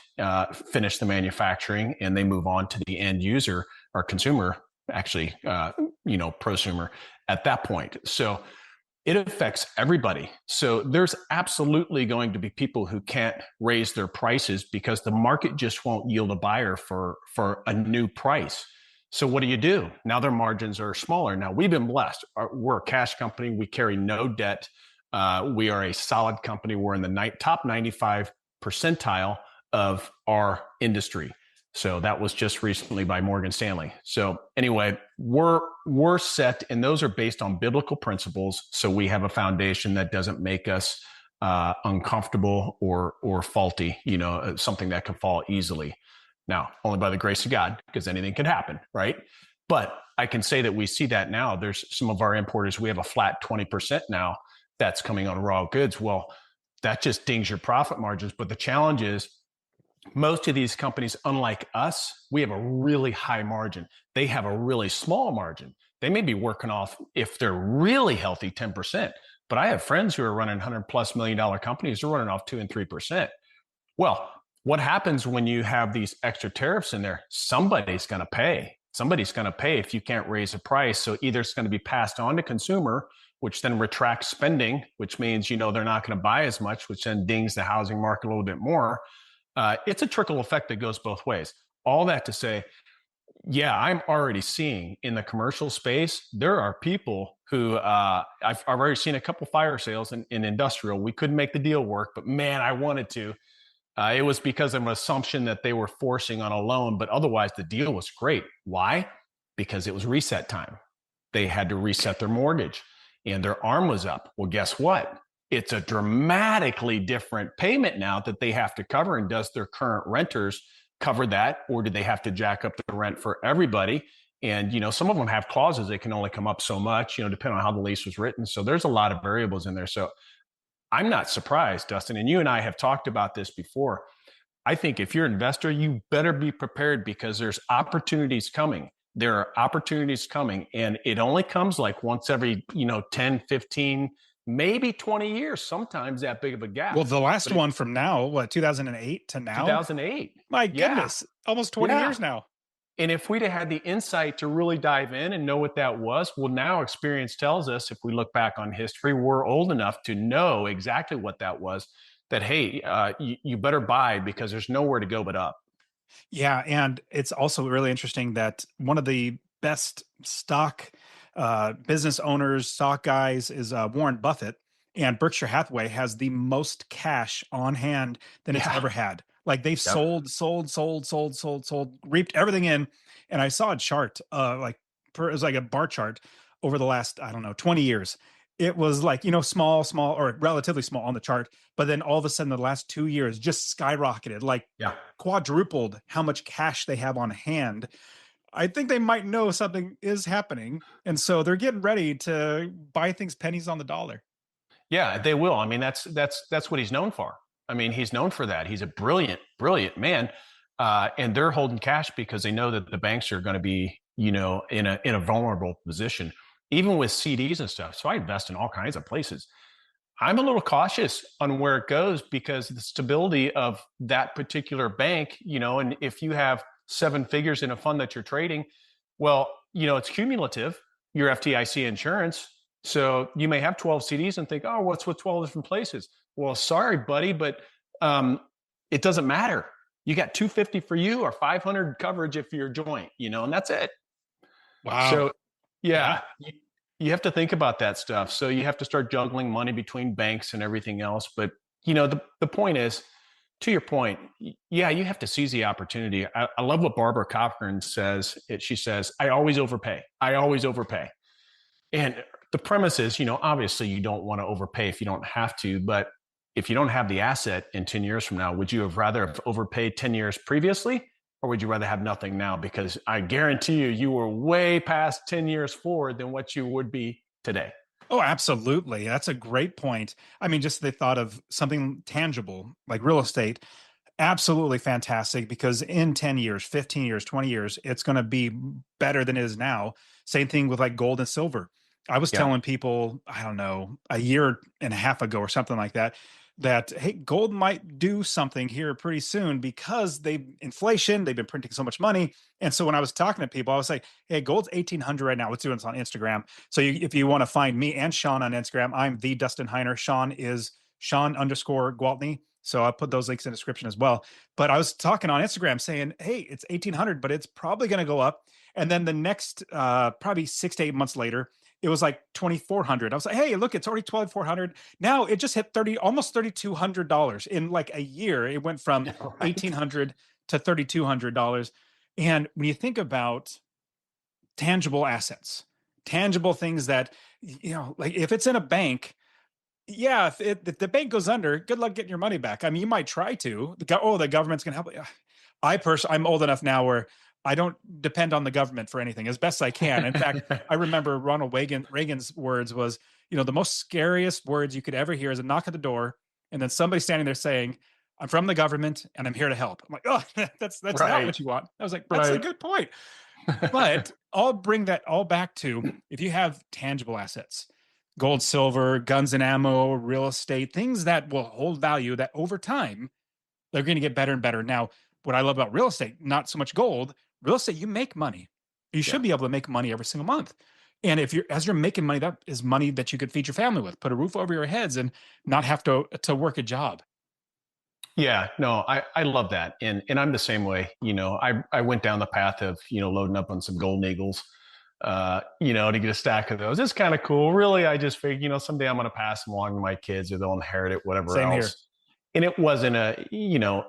finish the manufacturing, and they move on to the end user or consumer, actually, prosumer at that point. So It affects everybody. So there's absolutely going to be people who can't raise their prices because the market just won't yield a buyer for a new price. So what do? Now their margins are smaller. Now we've been blessed. We're a cash company. We carry no debt. We are a solid company. We're in the top 95 percentile of our industry. So that was just recently by Morgan Stanley. So anyway, we're set, and those are based on biblical principles. So we have a foundation that doesn't make us uncomfortable or faulty. Something that can fall easily. Now, only by the grace of God, because anything can happen, right? But I can say that we see that now. There's some of our importers. We have a flat 20% now that's coming on raw goods. Well, that just dings your profit margins. But the challenge is, most of these companies, unlike us, we have a really high margin. They have a really small margin. They may be working off, if they're really healthy, 10%. But I have friends who are running $100+ million companies. They're running off 2 and 3%. Well, what happens when you have these extra tariffs in there? Somebody's going to pay. Somebody's going to pay if you can't raise the price. So either it's going to be passed on to consumer, which then retracts spending, which means, they're not going to buy as much, which then dings the housing market a little bit more. It's a trickle effect that goes both ways. All that to say, yeah, I'm already seeing in the commercial space, there are people who I've already seen a couple fire sales in industrial. We couldn't make the deal work, but man, I wanted to. It was because of an assumption that they were forcing on a loan, but otherwise the deal was great. Why? Because it was reset time. They had to reset their mortgage and their arm was up. Well, guess what? It's a dramatically different payment now that they have to cover. And does their current renters cover that? Or do they have to jack up the rent for everybody? And, some of them have clauses. They can only come up so much, depending on how the lease was written. So there's a lot of variables in there. So I'm not surprised, Dustin. And you and I have talked about this before. I think if you're an investor, you better be prepared because there's opportunities coming. There are opportunities coming. And it only comes like once every, 10, 15, maybe 20 years, sometimes that big of a gap. Well, the last one from now, what, 2008 to now? 2008. My goodness, almost 20 years now. And if we'd have had the insight to really dive in and know what that was, well, now experience tells us, if we look back on history, we're old enough to know exactly what that was, that, hey, you better buy because there's nowhere to go but up. Yeah. And it's also really interesting that one of the best stock business owners, stock guys is Warren Buffett, and Berkshire Hathaway has the most cash on hand than it's ever had. Like they've sold, reaped everything in. And I saw a chart, it was like a bar chart over the last, I don't know, 20 years. It was like, small or relatively small on the chart. But then all of a sudden, the last 2 years just skyrocketed, quadrupled how much cash they have on hand. I think they might know something is happening. And so they're getting ready to buy things pennies on the dollar. Yeah, they will. I mean, that's what he's known for. I mean, he's known for that. He's a brilliant man. And they're holding cash because they know that the banks are going to be, in a vulnerable position, even with CDs and stuff. So I invest in all kinds of places. I'm a little cautious on where it goes because the stability of that particular bank, and if you have 7 figures in a fund that you're trading, well, it's cumulative, your FDIC insurance. So you may have 12 CDs and think, oh, what's with 12 different places? Well, sorry, buddy, but it doesn't matter. You got 250 for you or 500 coverage if you're joint, and that's it. Wow. So yeah. You have to think about that stuff. So you have to start juggling money between banks and everything else. But, the point is, to your point, yeah, you have to seize the opportunity. I love what Barbara Cochran says. She says, I always overpay. I always overpay. And the premise is, obviously you don't want to overpay if you don't have to. But if you don't have the asset in 10 years from now, would you have rather have overpaid 10 years previously? Or would you rather have nothing now? Because I guarantee you were way past 10 years forward than what you would be today. Oh, absolutely. That's a great point. I mean, just the thought of something tangible like real estate, absolutely fantastic because in 10 years, 15 years, 20 years, it's going to be better than it is now. Same thing with like gold and silver. I was telling people, I don't know, a year and a half ago or something like that, that, hey, gold might do something here pretty soon because inflation, they've been printing so much money. And so when I was talking to people, I was like, hey, gold's 1800 right now. Let's do this on Instagram. So if you want to find me and Shawn on Instagram, I'm the Dustin Heiner. Shawn is Shawn_Gwaltney. So I'll put those links in the description as well. But I was talking on Instagram saying, hey, it's 1800, but it's probably going to go up. And then the next probably 6 to 8 months later, it was like 2400. I was like, hey, look, it's already 12,400. Now it just hit almost $3,200 in like a year. It went from Right. 1,800 to $3,200. And when you think about tangible assets, tangible things that, like if it's in a bank, yeah, if the bank goes under, good luck getting your money back. I mean, you might try to. The government's going to help you. I'm old enough now where I don't depend on the government for anything as best I can. In fact, I remember Ronald Reagan's words was, the most scariest words you could ever hear is a knock at the door, and then somebody standing there saying, "I'm from the government and I'm here to help." I'm like, oh, that's not Right. what you want. I was like, that's a Right. good point. But I'll bring that all back to if you have tangible assets, gold, silver, guns and ammo, real estate, things that will hold value that over time they're going to get better and better. Now, what I love about real estate, not so much gold, real estate, you make money. You Yeah. should be able to make money every single month. And as you're making money, that is money that you could feed your family with, put a roof over your heads and not have to work a job. Yeah, no, I love that. And I'm the same way. I went down the path of, loading up on some golden eagles, to get a stack of those. It's kind of cool. Really, I just figured, someday I'm going to pass them along to my kids or they'll inherit it, whatever Same here. else. And it wasn't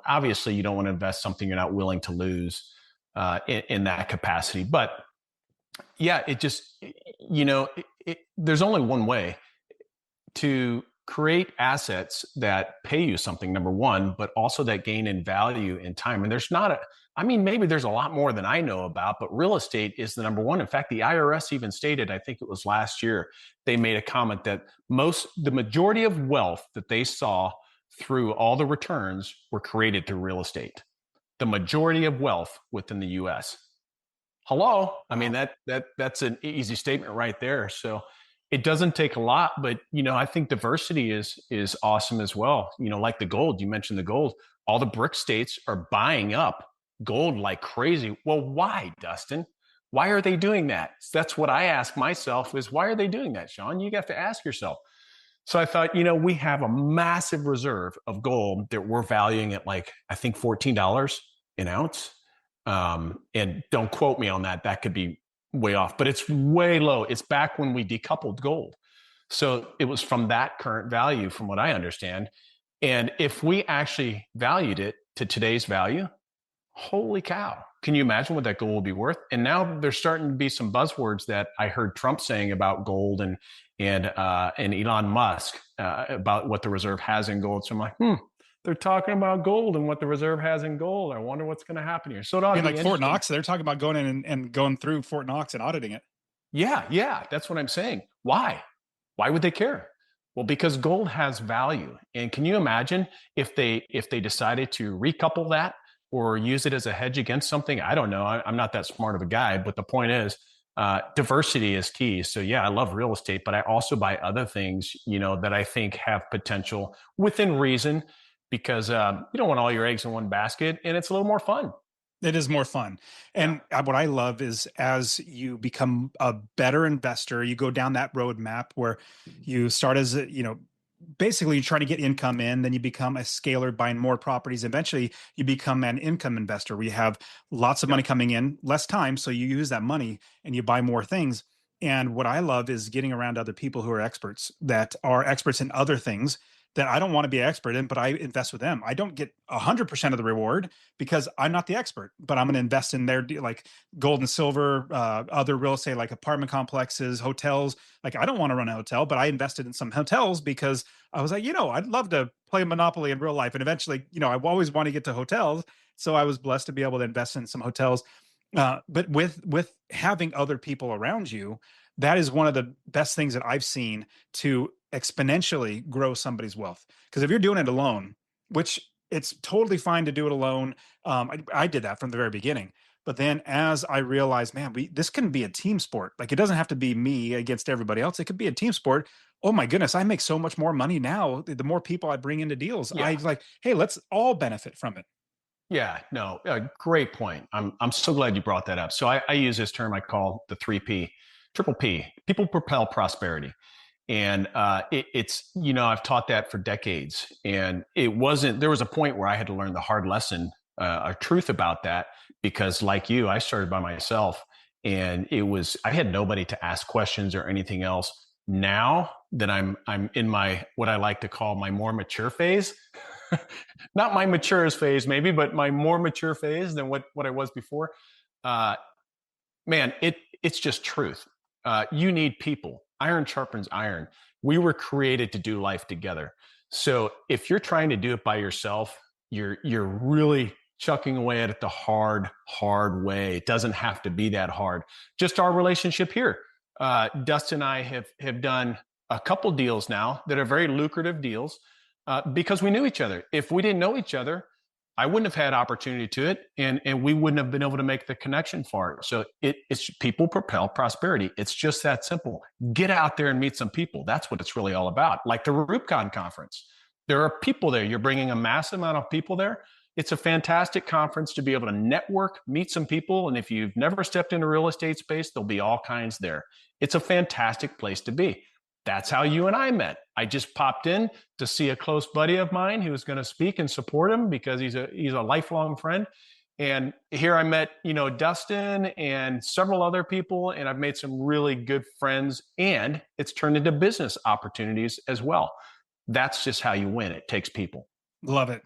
obviously you don't want to invest something you're not willing to lose in that capacity. But yeah, it just, there's only one way to create assets that pay you something, number one, but also that gain in value in time. And maybe there's a lot more than I know about, but real estate is the number one. In fact, the IRS even stated, I think it was last year, they made a comment that the majority of wealth that they saw through all the returns were created through real estate. The majority of wealth within the US. Hello. I mean, that's an easy statement right there. So it doesn't take a lot, but I think diversity is awesome as well. Like the gold, you mentioned the gold. All the BRIC states are buying up gold like crazy. Well, why, Dustin? Why are they doing that? That's what I ask myself is why are they doing that, Shawn? You have to ask yourself. So I thought, we have a massive reserve of gold that we're valuing at like, I think $14 an ounce. And don't quote me on that. That could be way off, but it's way low. It's back when we decoupled gold. So it was from that current value, from what I understand. And if we actually valued it to today's value, holy cow, can you imagine what that gold will be worth? And now there's starting to be some buzzwords that I heard Trump saying about gold and Elon Musk about what the reserve has in gold. So I'm like, they're talking about gold and what the reserve has in gold. I wonder what's going to happen here. So it ought to be Like Fort interesting. Knox, they're talking about going in and going through Fort Knox and auditing it. Yeah, that's what I'm saying. Why? Why would they care? Well, because gold has value. And can you imagine if they decided to recouple that or use it as a hedge against something? I don't know. I'm not that smart of a guy, but the point is, diversity is key. So yeah, I love real estate, but I also buy other things, that I think have potential within reason, because you don't want all your eggs in one basket, and it's a little more fun. It is more fun. And what I love is as you become a better investor, you go down that roadmap where you start as basically you're trying to get income in, then you become a scaler buying more properties. Eventually you become an income investor where you have lots of money coming in, less time. So you use that money and you buy more things. And what I love is getting around other people who are experts that are experts in other things that I don't want to be an expert in, but I invest with them. I don't get 100% of the reward because I'm not the expert, but I'm going to invest in their like gold and silver, other real estate, like apartment complexes, hotels. Like I don't want to run a hotel, but I invested in some hotels because I was like, I'd love to play Monopoly in real life. And eventually, I always want to get to hotels. So I was blessed to be able to invest in some hotels. But with having other people around you, that is one of the best things that I've seen to exponentially grow somebody's wealth. Because if you're doing it alone, which it's totally fine to do it alone, I did that from the very beginning. But then as I realized, man, this can be a team sport. Like it doesn't have to be me against everybody else. It could be a team sport. oh my goodness, I make so much more money now. The more people I bring into deals, I Yeah. like, hey, let's all benefit from it. Yeah, no, great point. I'm so glad you brought that up. So I use this term I call the 3P, triple P, people propel prosperity. And it's, I've taught that for decades. And there was a point where I had to learn the hard lesson, a truth about that, because like you, I started by myself and I had nobody to ask questions or anything else. Now that I'm in my, what I like to call my more mature phase, not my maturest phase maybe, but my more mature phase than what I was before. Uh, Man, it's just truth. You need people. Iron sharpens iron. We were created to do life together. So if you're trying to do it by yourself, you're really chucking away at it the hard way. It doesn't have to be that hard. Just our relationship here. Dustin and I have done a couple deals now that are very lucrative deals because we knew each other. If we didn't know each other, I wouldn't have had opportunity to it, and we wouldn't have been able to make the connection for it. So it's people propel prosperity. It's just that simple. Get out there and meet some people. That's what it's really all about. Like the Rubicon conference, there are people there. You're bringing a massive amount of people there. It's a fantastic conference to be able to network, meet some people, and if you've never stepped into real estate space, there'll be all kinds there. It's a fantastic place to be. That's how you and I met. I just popped in to see a close buddy of mine who was going to speak and support him because he's a lifelong friend. And here I met, Dustin and several other people, and I've made some really good friends, and it's turned into business opportunities as well. That's just how you win. It takes people. Love it.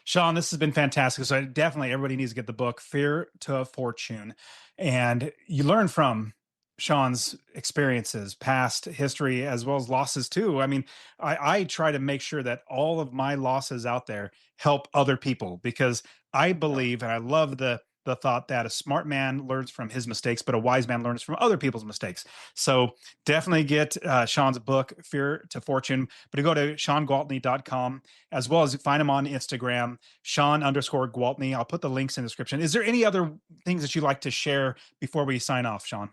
Shawn, this has been fantastic. So definitely everybody needs to get the book, Fear to Fortune. And you learn from Shawn's experiences, past history, as well as losses too. I mean, I try to make sure that all of my losses out there help other people because I believe, and I love the thought that a smart man learns from his mistakes, but a wise man learns from other people's mistakes. So definitely get Shawn's book, Fear to Fortune, but to go to ShawnGwaltney.com, as well as find him on Instagram, Shawn_Gwaltney. I'll put the links in the description. Is there any other things that you'd like to share before we sign off, Shawn?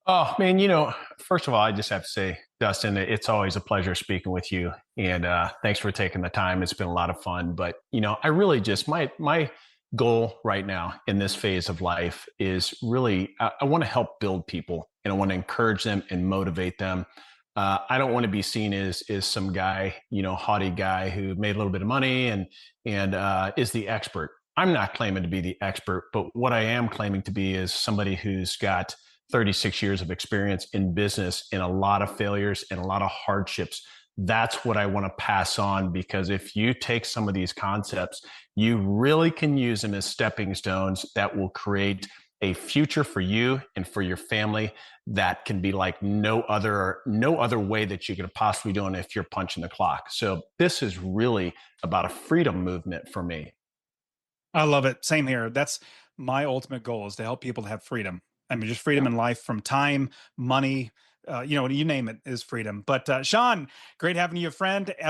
Oh man, first of all, I just have to say, Dustin, it's always a pleasure speaking with you, and thanks for taking the time. It's been a lot of fun. But I really just my goal right now in this phase of life is really I want to help build people, and I want to encourage them and motivate them. I don't want to be seen as some guy, haughty guy who made a little bit of money and is the expert. I'm not claiming to be the expert, but what I am claiming to be is somebody who's got 36 years of experience in business and a lot of failures and a lot of hardships. That's what I want to pass on, because if you take some of these concepts, you really can use them as stepping stones that will create a future for you and for your family that can be like no other way that you could possibly do it if you're punching the clock. So this is really about a freedom movement for me. I love it. Same here. That's my ultimate goal, is to help people have freedom. I mean, just freedom in life, from time, money, you name it, is freedom. But Shawn, great having you as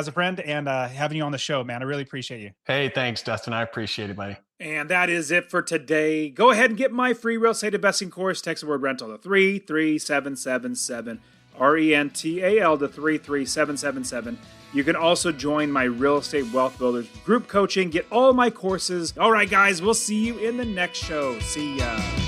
a friend, and having you on the show, man. I really appreciate you. Hey, thanks, Dustin. I appreciate it, buddy. And that is it for today. Go ahead and get my free real estate investing course. Text the word rental to 33777, RENTAL to 33777. You can also join my Real Estate Wealth Builders group coaching. Get all my courses. All right, guys, we'll see you in the next show. See ya.